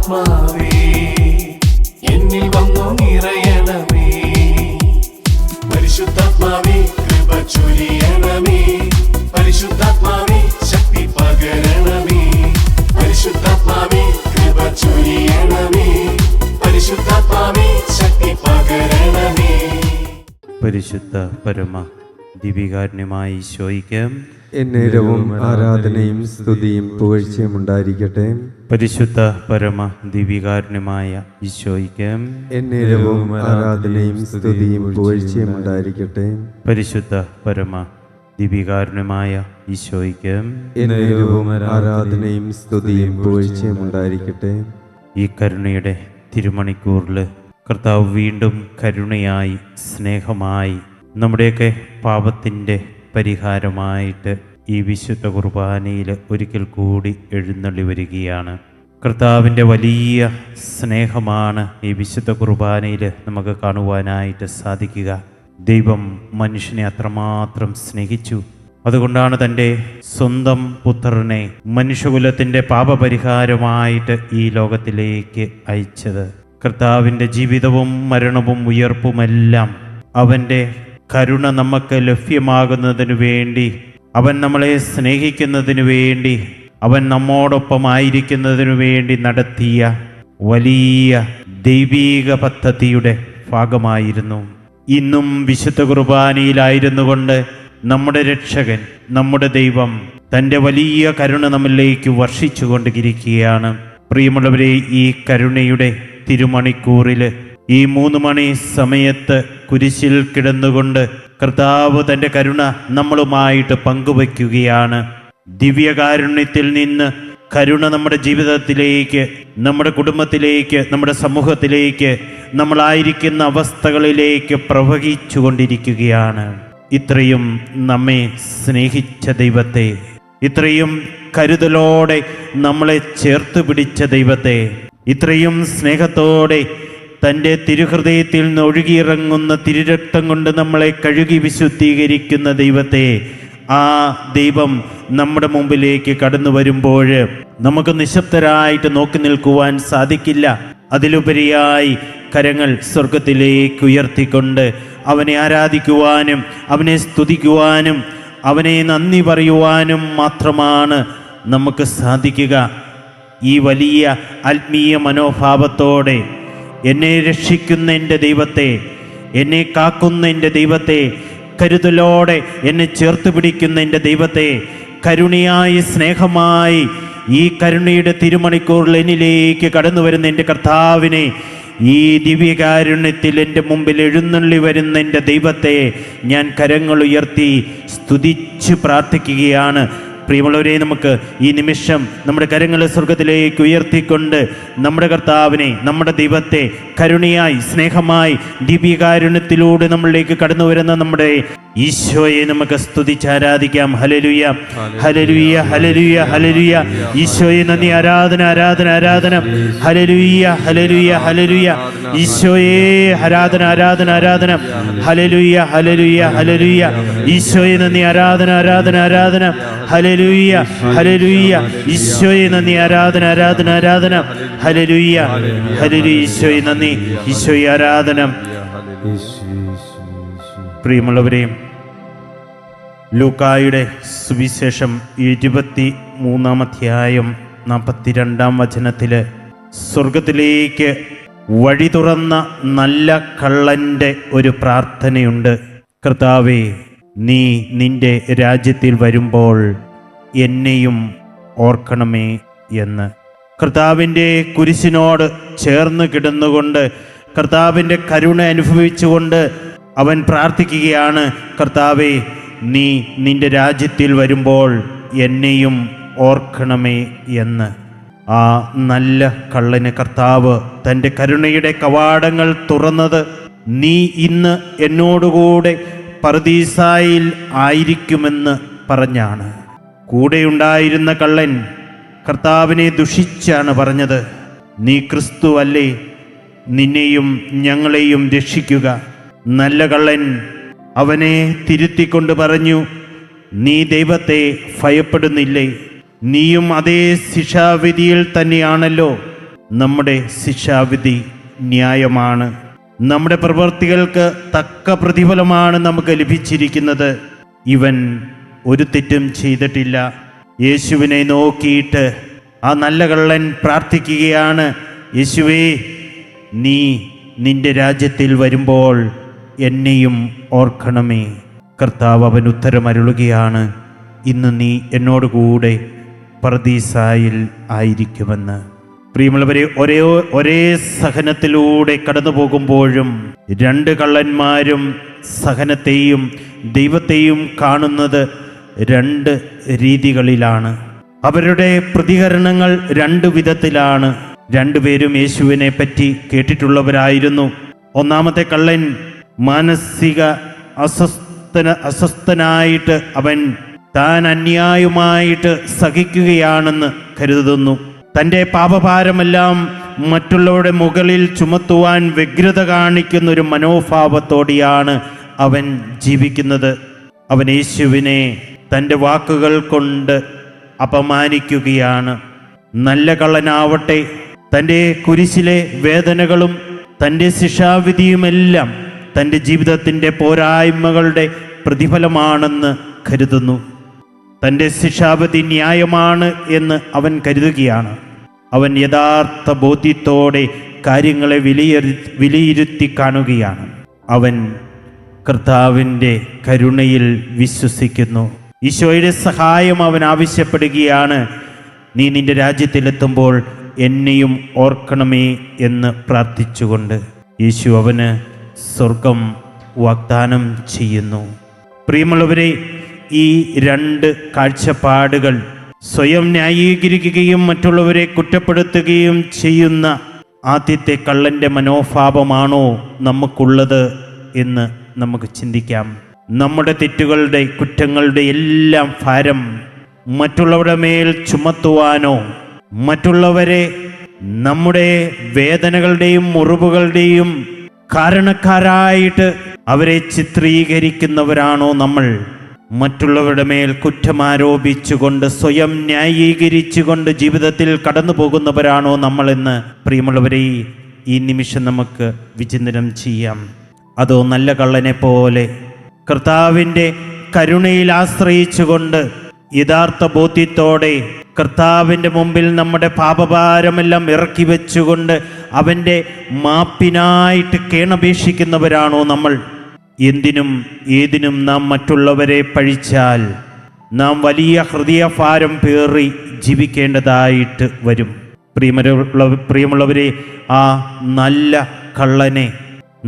പരിശുദ്ധാത്മാവേ എന്നിൽ വന്നു നിറയണമേ. പരിശുദ്ധാത്മാവേ കൃപ ചൊരിയണമേ. പരിശുദ്ധാത്മാവേ ശക്തി പകരണമേ. പരിശുദ്ധാത്മാവേ കൃപ ചൊരിയണമേ. പരിശുദ്ധാത്മാവേ ശക്തി പകരണമേ. പരിശുദ്ധ പരമ ദിവികാരുണ്യമായ ഈശോയ്ക്ക് എന്നേരവും ആരാധനയും സ്തുതിയും പുകഴ്ചയും ഉണ്ടായിരിക്കട്ടെ. പരിശുദ്ധ പരമ ദിവികാരുണ്യമായ ഈശോയ്ക്ക് എന്നേരവും ആരാധനയും സ്തുതിയും പുകഴ്ചയും ഉണ്ടായിരിക്കട്ടെ. പരിശുദ്ധ പരമ ദിവികാരുണ്യമായ ഈശോയ്ക്ക് എന്നേരവും ആരാധനയും സ്തുതിയും പുകഴ്ചയും ഉണ്ടായിരിക്കട്ടെ. ഈ കരുണയുടെ തിരുമണിക്കൂറിൽ കർത്താവ് വീണ്ടും കരുണയായി സ്നേഹമായി നമ്മുടെയൊക്കെ പാപത്തിൻ്റെ പരിഹാരമായിട്ട് ഈ വിശുദ്ധ കുർബാനയിൽ ഒരിക്കൽ കൂടി എഴുന്നള്ളി വരികയാണ്. കർത്താവിൻ്റെ വലിയ സ്നേഹമാണ് ഈ വിശുദ്ധ കുർബാനയിൽ നമുക്ക് കാണുവാനായിട്ട് സാധിക്കുക. ദൈവം മനുഷ്യനെ അത്രമാത്രം സ്നേഹിച്ചു. അതുകൊണ്ടാണ് തൻ്റെ സ്വന്തം പുത്രനെ മനുഷ്യകുലത്തിൻ്റെ പാപപരിഹാരമായിട്ട് ഈ ലോകത്തിലേക്ക് അയച്ചത്. കർത്താവിൻ്റെ ജീവിതവും മരണവും ഉയർപ്പുമെല്ലാം അവൻ്റെ കരുണ നമുക്ക് ലഭ്യമാകുന്നതിനു വേണ്ടി, അവൻ നമ്മളെ സ്നേഹിക്കുന്നതിനു വേണ്ടി, അവൻ നമ്മോടൊപ്പമായിരിക്കുന്നതിനു വേണ്ടി നടത്തിയ വലിയ ദൈവീക പദ്ധതിയുടെ ഭാഗമായിരുന്നു. ഇന്നും വിശുദ്ധ കുർബാനയിലായിരുന്നു കൊണ്ട് നമ്മുടെ രക്ഷകൻ, നമ്മുടെ ദൈവം തൻ്റെ വലിയ കരുണ നമ്മിലേക്ക് വർഷിച്ചു കൊണ്ടിരിക്കുകയാണ്. പ്രിയമുള്ളവരെ, ഈ കരുണയുടെ തിരുമണിക്കൂറിൽ ഈ 3 മണി സമയത്ത് കുരിശിൽ കിടന്നുകൊണ്ട് കർത്താവ് തൻ്റെ കരുണ നമ്മളുമായിട്ട് പങ്കുവയ്ക്കുകയാണ്. ദിവ്യകാരുണ്യത്തിൽ നിന്ന് കരുണ നമ്മുടെ ജീവിതത്തിലേക്ക്, നമ്മുടെ കുടുംബത്തിലേക്ക്, നമ്മുടെ സമൂഹത്തിലേക്ക്, നമ്മളായിരിക്കുന്ന അവസ്ഥകളിലേക്ക് പ്രവഹിച്ചു കൊണ്ടിരിക്കുകയാണ്. ഇത്രയും നമ്മെ സ്നേഹിച്ച ദൈവത്തെ, ഇത്രയും കരുതലോടെ നമ്മളെ ചേർത്ത് പിടിച്ച ദൈവത്തെ, ഇത്രയും സ്നേഹത്തോടെ തൻ്റെ തിരുഹൃദയത്തിൽ നിന്ന് ഒഴുകിയിറങ്ങുന്ന തിരുരക്തം കൊണ്ട് നമ്മളെ കഴുകി വിശുദ്ധീകരിക്കുന്ന ദൈവത്തെ, ആ ദൈവം നമ്മുടെ മുമ്പിലേക്ക് കടന്നു വരുമ്പോൾ നമുക്ക് നിശബ്ദരായിട്ട് നോക്കി നിൽക്കുവാൻ സാധിക്കില്ല. അതിലുപരിയായി കരങ്ങൾ സ്വർഗത്തിലേക്ക് ഉയർത്തിക്കൊണ്ട് അവനെ ആരാധിക്കുവാനും അവനെ സ്തുതിക്കുവാനും അവനെ നന്ദി പറയുവാനും മാത്രമാണ് നമുക്ക് സാധിക്കുക. ഈ വലിയ ആത്മീയ മനോഭാവത്തോടെ എന്നെ രക്ഷിക്കുന്ന എൻ്റെ ദൈവത്തെ, എന്നെ കാക്കുന്ന എൻ്റെ ദൈവത്തെ, കരുതലോടെ എന്നെ ചേർത്ത് പിടിക്കുന്ന എൻ്റെ ദൈവത്തെ, കരുണയായി സ്നേഹമായി ഈ കരുണയുടെ തിരുമണിക്കൂറിൽ എന്നിലേക്ക് കടന്നു വരുന്ന എൻ്റെ കർത്താവിനെ, ഈ ദിവ്യകാരുണ്യത്തിൽ എൻ്റെ മുമ്പിൽ എഴുന്നള്ളി വരുന്ന എൻ്റെ ദൈവത്തെ ഞാൻ കരങ്ങൾ ഉയർത്തി സ്തുതിച്ച് പ്രാർത്ഥിക്കുകയാണ്. പ്രിയമുള്ളവരെ, നമുക്ക് ഈ നിമിഷം നമ്മുടെ കരങ്ങൾ സ്വർഗത്തിലേക്ക് ഉയർത്തിക്കൊണ്ട് നമ്മുടെ കർത്താവിനെ, നമ്മുടെ ദൈവത്തെ കരുണയായി സ്നേഹമായി ദിവ്യകാരുണ്യത്തിലൂടെ നമ്മളിലേക്ക് കടന്നു വരുന്ന നമ്മുടെ ഈശോയെ നമുക്ക് സ്തുതിച്ചാരാധിക്കാം. Hallelujah, hallelujah, hallelujah, hallelujah. ഈശോയെ നന്ദി, ആരാധന, ആരാധന, ആരാധന. Hallelujah, hallelujah, hallelujah. ഈശോയെ ആരാധന, ആരാധന, ആരാധന. Hallelujah, hallelujah, hallelujah. ഈശോയെ നന്ദി, ആരാധന, ആരാധന, ആരാധന. Hallelujah, hallelujah. ഈശോയെ നന്ദി, ആരാധന, ആരാധന, ആരാധന. Hallelujah, hallelujah. ഈശോയെ നന്ദി, ഈശോയെ ആരാധന. പ്രിയമുള്ളവരെ, ലൂക്കായുടെ സുവിശേഷം 23-ാം അധ്യായം 42-ാം വചനത്തിൽ സ്വർഗത്തിലേക്ക് വഴി തുറന്ന നല്ല കള്ളൻ്റെ ഒരു പ്രാർത്ഥനയുണ്ട്. കർത്താവേ, നീ നിന്റെ രാജ്യത്തിൽ വരുമ്പോൾ എന്നെയും ഓർക്കണമേ എന്ന്. കർത്താവിൻ്റെ കുരിശിനോട് ചേർന്ന് കിടന്നുകൊണ്ട്, കർത്താവിൻ്റെ കരുണ അനുഭവിച്ചുകൊണ്ട് അവൻ പ്രാർത്ഥിക്കുകയാണ്, കർത്താവേ, നീ നിന്റെ രാജ്യത്തിൽ വരുമ്പോൾ എന്നെയും ഓർക്കണമേ എന്ന്. ആ നല്ല കള്ളന് കർത്താവ് തൻ്റെ കരുണയുടെ കവാടങ്ങൾ തുറന്നത്, നീ ഇന്ന് എന്നോടുകൂടെ പറുദീസായിൽ ആയിരിക്കുമെന്ന് പറഞ്ഞാണ്. കൂടെയുണ്ടായിരുന്ന കള്ളൻ കർത്താവിനെ ദുഷിച്ചാണ് പറഞ്ഞത്, നീ ക്രിസ്തു അല്ലേ, നിന്നെയും ഞങ്ങളെയും രക്ഷിക്കുക. നല്ല കള്ളൻ അവനെ തിരുത്തിക്കൊണ്ട് പറഞ്ഞു, നീ ദൈവത്തെ ഭയപ്പെടുന്നില്ലേ? നീയും അതേ ശിക്ഷാവിധിയിൽ തന്നെയാണല്ലോ. നമ്മുടെ ശിക്ഷാവിധി ന്യായമാണ്. നമ്മുടെ പ്രവൃത്തികൾക്ക് തക്ക പ്രതിഫലമാണ് നമുക്ക് ലഭിച്ചിരിക്കുന്നത്. ഇവൻ ഒരു തെറ്റും ചെയ്തിട്ടില്ല. യേശുവിനെ നോക്കിയിട്ട് ആ നല്ല കള്ളൻ പ്രാർത്ഥിക്കുകയാണ്, യേശുവേ, നീ നിന്റെ രാജ്യത്തിൽ വരുമ്പോൾ എന്നെയും ഓർക്കണമേ. കർത്താവ് അവൻ ഉത്തരമരുളുകയാണ്, ഇന്ന് നീ എന്നോടുകൂടെ പർദീസായിൽ ആയിരിക്കുമെന്ന്. പ്രിയമുള്ളവരെ, ഒരേ സഹനത്തിലൂടെ കടന്നു പോകുമ്പോഴും രണ്ട് കള്ളന്മാരും സഹനത്തെയും ദൈവത്തെയും കാണുന്നത് രണ്ട് രീതികളിലാണ്. അവരുടെ പ്രതികരണങ്ങൾ രണ്ട് വിധത്തിലാണ്. രണ്ടുപേരും യേശുവിനെ പറ്റി കേട്ടിട്ടുള്ളവരായിരുന്നു. ഒന്നാമത്തെ കള്ളൻ മാനസിക അസ്വസ്ഥനായിട്ട് അവൻ താൻ അന്യായമായിട്ട് സഹിക്കുകയാണെന്ന് കരുതുന്നു. തൻ്റെ പാപഭാരമെല്ലാം മറ്റുള്ളവരുടെ മുകളിൽ ചുമത്തുവാൻ വ്യഗ്രത കാണിക്കുന്ന ഒരു മനോഭാവത്തോടെയാണ് അവൻ ജീവിക്കുന്നത്. അവൻ യേശുവിനെ തൻ്റെ വാക്കുകൾ കൊണ്ട് അപമാനിക്കുകയാണ്. നല്ല കള്ളനാവട്ടെ തൻ്റെ കുരിശിലെ വേദനകളും തൻ്റെ ശിക്ഷാവിധിയുമെല്ലാം തൻ്റെ ജീവിതത്തിൻ്റെ പോരായ്മകളുടെ പ്രതിഫലമാണെന്ന് കരുതുന്നു. തൻ്റെ ശിക്ഷാവിധി ന്യായമാണ് എന്ന് അവൻ കരുതുകയാണ്. അവൻ യഥാർത്ഥ ബോധ്യത്തോടെ കാര്യങ്ങളെ വിലയിരുത്തി കാണുകയാണ്. അവൻ കർത്താവിൻ്റെ കരുണയിൽ വിശ്വസിക്കുന്നു. ഈശോയുടെ സഹായം അവൻ ആവശ്യപ്പെടുകയാണ്. നീ നിന്റെ രാജ്യത്തിലെത്തുമ്പോൾ എന്നെയും ഓർക്കണമേ എന്ന് പ്രാർത്ഥിച്ചുകൊണ്ട് യേശു അവന് സ്വർഗം വാഗ്ദാനം ചെയ്യുന്നു. പ്രിയമുള്ളവരെ, ഈ രണ്ട് കാഴ്ചപ്പാടുകൾ സ്വയം ന്യായീകരിക്കുകയും മറ്റുള്ളവരെ കുറ്റപ്പെടുത്തുകയും ചെയ്യുന്ന ആദ്യത്തെ കള്ളൻ്റെ മനോഭാവമാണോ നമുക്കുള്ളത് എന്ന് നമുക്ക് ചിന്തിക്കാം. നമ്മുടെ തെറ്റുകളുടെ കുറ്റങ്ങളുടെ എല്ലാം ഭാരം മറ്റുള്ളവരുടെ മേൽ ചുമത്തുവാനോ മറ്റുള്ളവരെ നമ്മുടെ വേദനകളുടെയും മുറിവുകളുടെയും കാരണക്കാരായിട്ട് അവരെ ചിത്രീകരിക്കുന്നവരാണോ നമ്മൾ? മറ്റുള്ളവരുടെ മേൽ കുറ്റമാരോപിച്ചുകൊണ്ട് സ്വയം ന്യായീകരിച്ചുകൊണ്ട് ജീവിതത്തിൽ കടന്നു പോകുന്നവരാണോ നമ്മളെന്ന് പ്രിയമുള്ളവരെ ഈ നിമിഷം നമുക്ക് വിചിന്തനം ചെയ്യാം. അതോ നല്ല കള്ളനെ പോലെ കർത്താവിൻ്റെ കരുണയിൽ ആശ്രയിച്ചുകൊണ്ട് യഥാർത്ഥ ബോധ്യത്തോടെ കർത്താവിൻ്റെ മുമ്പിൽ നമ്മുടെ പാപഭാരമെല്ലാം ഇറക്കി വെച്ചുകൊണ്ട് അവൻ്റെ മാപ്പിനായിട്ട് കേണപേക്ഷിക്കുന്നവരാണോ നമ്മൾ? എന്തിനും ഏതിനും നാം മറ്റുള്ളവരെ പഴിച്ചാൽ നാം വലിയ ഹൃദയഭാരം പേറി ജീവിക്കേണ്ടതായിട്ട് വരും. പ്രിയമുള്ളവരെ, ആ നല്ല കള്ളനെ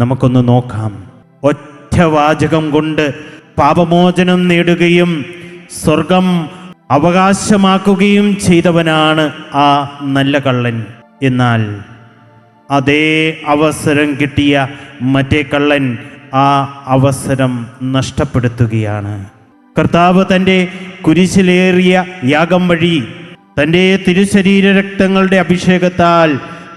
നമുക്കൊന്ന് നോക്കാം. ഒറ്റ വാചകം കൊണ്ട് പാപമോചനം നേടുകയും സ്വർഗം അവകാശമാക്കുകയും ചെയ്തവനാണ് ആ നല്ല കള്ളൻ. എന്നാൽ അതേ അവസരം കിട്ടിയ മറ്റേ കള്ളൻ ആ അവസരം നഷ്ടപ്പെടുത്തുകയാണ്. കർത്താവ് തൻ്റെ കുരിശിലേറിയ യാഗം വഴി തൻ്റെ തിരുശരീര രക്തങ്ങളുടെ അഭിഷേകത്താൽ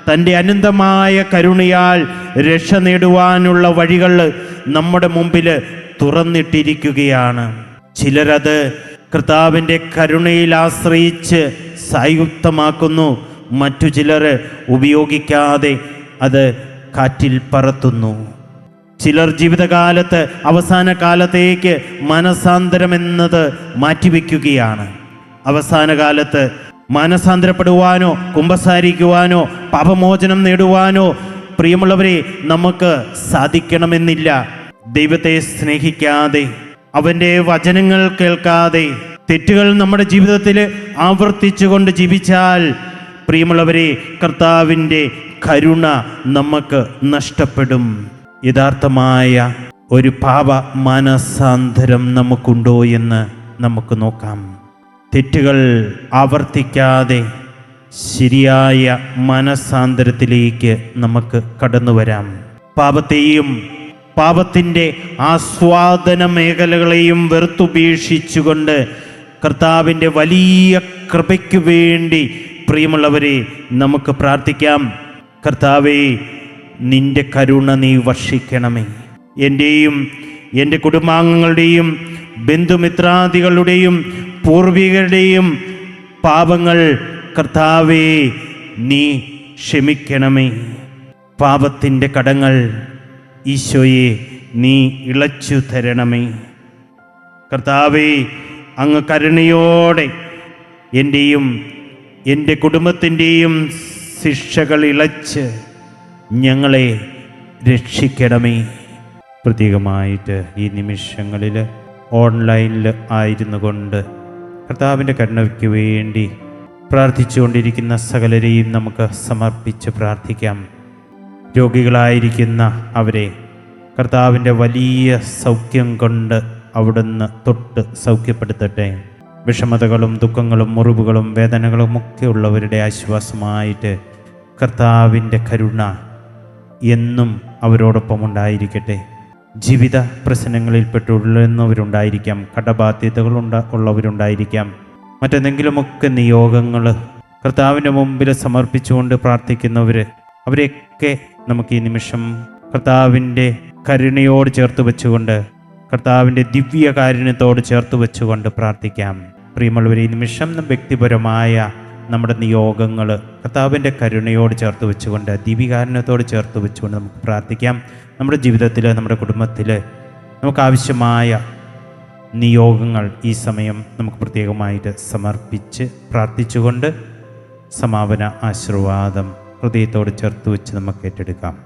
തൻ്റെ അനന്തമായ കരുണയാൽ രക്ഷ നേടുവാനുള്ള വഴികൾ നമ്മുടെ മുമ്പിൽ തുറന്നിട്ടിരിക്കുകയാണ്. ചിലരത് കർത്താവിൻ്റെ കരുണയിൽ ആശ്രയിച്ച് സായുക്തമാക്കുന്നു. മറ്റു ചിലർ ഉപയോഗിക്കാതെ അത് കാറ്റിൽ പറത്തുന്നു. ചിലർ ജീവിതകാലത്ത് അവസാന കാലത്തേക്ക് മനസാന്തരമെന്നത് മാറ്റിവെക്കുകയാണ്. അവസാന കാലത്ത് മാനസാന്തരപ്പെടുവാനോ കുമ്പസാരിക്കുവാനോ പാപമോചനം നേടുവാനോ പ്രിയമുള്ളവരെ നമുക്ക് സാധിക്കണമെന്നില്ല. ദൈവത്തെ സ്നേഹിക്കാതെ അവൻ്റെ വചനങ്ങൾ കേൾക്കാതെ തെറ്റുകൾ നമ്മുടെ ജീവിതത്തിൽ ആവർത്തിച്ചുകൊണ്ട് ജീവിച്ചാൽ പ്രിയമുള്ളവരെ കർത്താവിൻ്റെ കരുണ നമുക്ക് നഷ്ടപ്പെടും. യഥാർത്ഥമായ ഒരു പാപ മാനസാന്തരം നമുക്കുണ്ടോ എന്ന് നമുക്ക് നോക്കാം. തെറ്റുകൾ ആവർത്തിക്കാതെ ശരിയായ മനസാന്തരത്തിലേക്ക് നമുക്ക് കടന്നു വരാം. പാപത്തെയും പാപത്തിൻ്റെ ആസ്വാദന മേഖലകളെയും വെറുത്തുപേക്ഷിച്ചുകൊണ്ട് കർത്താവിൻ്റെ വലിയ കൃപയ്ക്ക് വേണ്ടി പ്രിയമുള്ളവരെ നമുക്ക് പ്രാർത്ഥിക്കാം. കർത്താവേ, നിന്റെ കരുണ നീ വർഷിക്കണമേ. എൻ്റെയും എൻ്റെ കുടുംബാംഗങ്ങളുടെയും ബന്ധുമിത്രാദികളുടെയും പൂർവികരുടെയും പാപങ്ങൾ കർത്താവേ നീ ക്ഷമിക്കണമേ. പാപത്തിൻ്റെ കടങ്ങൾ ഈശോയെ നീ ഇളച്ചു തരണമേ. കർത്താവേ, അങ്ങ് കരുണയോടെ എൻ്റെയും എൻ്റെ കുടുംബത്തിൻ്റെയും ശിക്ഷകൾ ഇളച്ച് ഞങ്ങളെ രക്ഷിക്കണമേ. പ്രത്യേകമായിട്ട് ഈ നിമിഷങ്ങളിൽ ഓൺലൈനിൽ ആയിരുന്നു കൊണ്ട് കർത്താവിൻ്റെ കരുണയ്ക്ക് വേണ്ടി പ്രാർത്ഥിച്ചുകൊണ്ടിരിക്കുന്ന സകലരെയും നമുക്ക് സമർപ്പിച്ച് പ്രാർത്ഥിക്കാം. രോഗികളായിരിക്കുന്ന അവരെ കർത്താവിൻ്റെ വലിയ സൗഖ്യം കൊണ്ട് അവിടുന്ന് തൊട്ട് സൗഖ്യപ്പെടുത്തട്ടെ. വിഷമതകളും ദുഃഖങ്ങളും മുറിവുകളും വേദനകളും ഒക്കെ ഉള്ളവരുടെ ആശ്വാസമായിട്ട് കർത്താവിൻ്റെ കരുണ എന്നും അവരോടൊപ്പം ഉണ്ടായിരിക്കട്ടെ. ജീവിത പ്രശ്നങ്ങളിൽപ്പെട്ടുള്ളവരുണ്ടായിരിക്കാം, കടബാധ്യതകൾ ഉള്ളവരുണ്ടായിരിക്കാം, മറ്റെന്തെങ്കിലുമൊക്കെ നിയോഗങ്ങൾ കർത്താവിൻ്റെ മുമ്പിൽ സമർപ്പിച്ചുകൊണ്ട് പ്രാർത്ഥിക്കുന്നവർ, അവരെയൊക്കെ നമുക്ക് ഈ നിമിഷം കർത്താവിൻ്റെ കരുണയോട് ചേർത്ത് വെച്ചുകൊണ്ട്, കർത്താവിൻ്റെ ദിവ്യകാരുണ്യത്തോട് ചേർത്ത് വെച്ചുകൊണ്ട് പ്രാർത്ഥിക്കാം. പ്രിയമുള്ളവരെ, ഈ നിമിഷം വ്യക്തിപരമായ നമ്മുടെ നിയോഗങ്ങൾ കർത്താവിൻ്റെ കരുണയോട് ചേർത്ത് വെച്ചുകൊണ്ട്, ദിവ്യകാരുണ്യത്തോട് ചേർത്ത് വെച്ചുകൊണ്ട് നമുക്ക് പ്രാർത്ഥിക്കാം. നമ്മുടെ ജീവിതത്തിൽ, നമ്മുടെ കുടുംബത്തിൽ നമുക്ക് ആവശ്യമായ നിയോഗങ്ങൾ ഈ സമയം നമുക്ക് പ്രത്യേകമായിട്ട് സമർപ്പിച്ച് പ്രാർത്ഥിച്ചുകൊണ്ട് സമാപന ആശീർവാദം ഹൃദയത്തോട് ചേർത്ത് വെച്ച് നമുക്ക് ഏറ്റെടുക്കാം.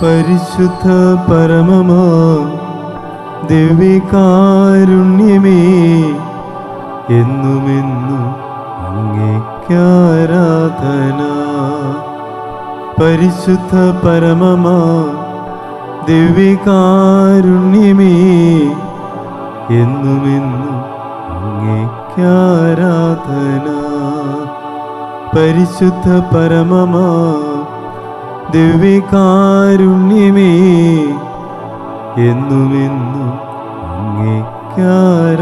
പരിശുദ്ധ പരമമാ ദിവ്യകാരുണ്യമേ, എന്നുമെന്നും അങ്ങേക്കാരാധന. പരിശുദ്ധ പരമമാ ദിവ്യകാരുണ്യമേ, എന്നുമെന്നും അങ്ങേക്കാരാധന. പരിശുദ്ധ പരമമാ ദിവ്യകാരുണ്യമേ, എന്നുമെന്നും അങ്ങേക്കാരാധന.